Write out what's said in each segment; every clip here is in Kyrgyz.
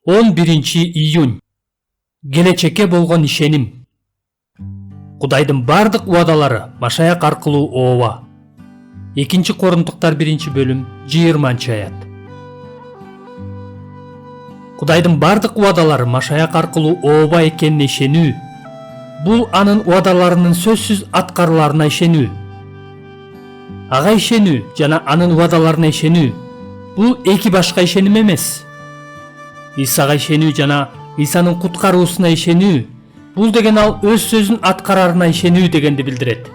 11-июнь. Келечекке болгон ишеним. Кудайдын бардык убадалары Машаяк аркылуу ооба. 2 Корунттуктар 1-бөлүм 20-аят. Кудайдын бардык убадалары Машаяк аркылуу ооба экенине ишенүү. Бул анын убадаларынын сөзсүз аткарыларына ишенүү. Ага ишенүү жана анын убадаларына ишенүү. Бул эки башка ишеним эмес. Ыйсага ишенүү жана Ыйсанын куткаруусуна ишенүү. Бул деген ал өз сөзүн аткараарына ишенүү дегенди билдирет.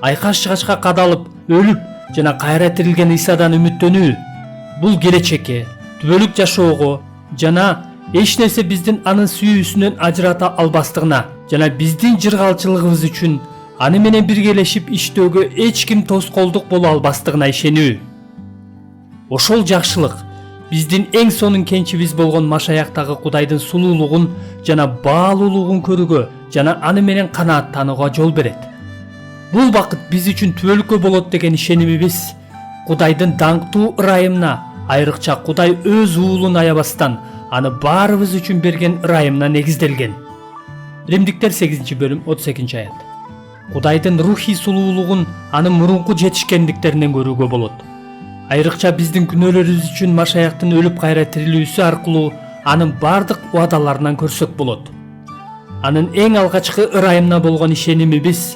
Айкаш жыгачка кадалып, өлүп жана кайра тирилген Ыйсадан үмүттөнүү. Бул келечекке, түбөлүк жашоого жана эч нерсе биздин анын сүйүүсүнөн ажырата албастыгына жана биздин жыргалчылыгыбыз үчүн аны менен биргелешип иштөөгө эч ким тоскоолдук боло албастыгына ишенүү. Ошол жакшылык биздин эң сонун кенчибиз болгон Машаяктагы Кудайдын сулуулугун жана баалуулугун көрүүгө жана аны менен канааттанууга жол берет. Бул бакыт биз үчүн түбөлүккө болот деген ишенимибиз Кудайдын даңктуу ырайымына, айрыкча Кудай Өз Уулун аябастан аны баарыбыз үчүн берген ырайымына негизделген. Римдиктер 8-бөлүм 32-аят. Кудайдын рухий сулуулугун анын мурунку жетишкендиктеринен көрүүгө болот. Айрыкча биздин күнөөлөрүбүз үчүн Машаяктын өлүп кайра тирилүүсү аркылуу анын бардык убадаларынан көрсөк болот. Анын эң алгачкы ырайымына болгон ишенимибиз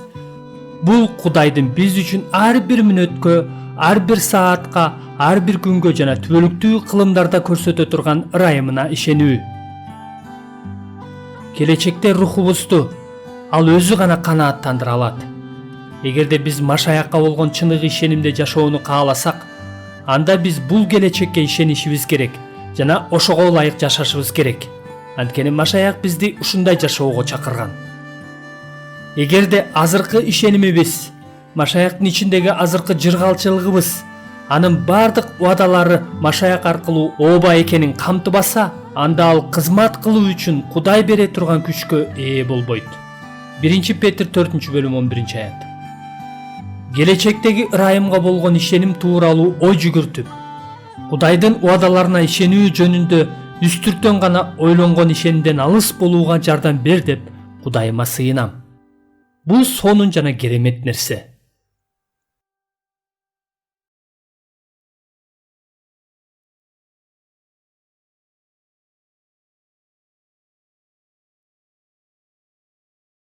бул Кудайдын биз үчүн ар бир мүнөткө, ар бир саатка, ар бир күнгө жана түбөлүктүү кылымдарда көрсөтө турган ырайымына ишенүү. Келечекте рухубузду ал өзү гана канааттандыра алат. Эгерде биз Машаякка болгон чыныгы ишенимде жашоону кааласак, анда биз бул келечекке ишенишибиз керек жана ошого ылайык жашашыбыз керек. Анткени Машаяк бизди ушундай жашоого чакырган. Эгерде азыркы ишенимибиз, Машаяктын ичиндеги азыркы жыргалчылыгыбыз, анын бардык убадалары Машаяк аркылуу ооба экенин камтыбаса, анда ал кызмат кылуу үчүн Кудай бере турган күчкө ээ болбойт. 1 Петр 4-бөлүм 11-аят. Келечектеги ырайымга болгон ишеним тууралуу ой жүгүртүп, Кудайдын убадаларына ишенүү жөнүндө үстүртөн гана ойлонгон ишенимден алыс болууга жардам бер деп Кудайыма сыйынам. Бул сонун жана керемет нерсе.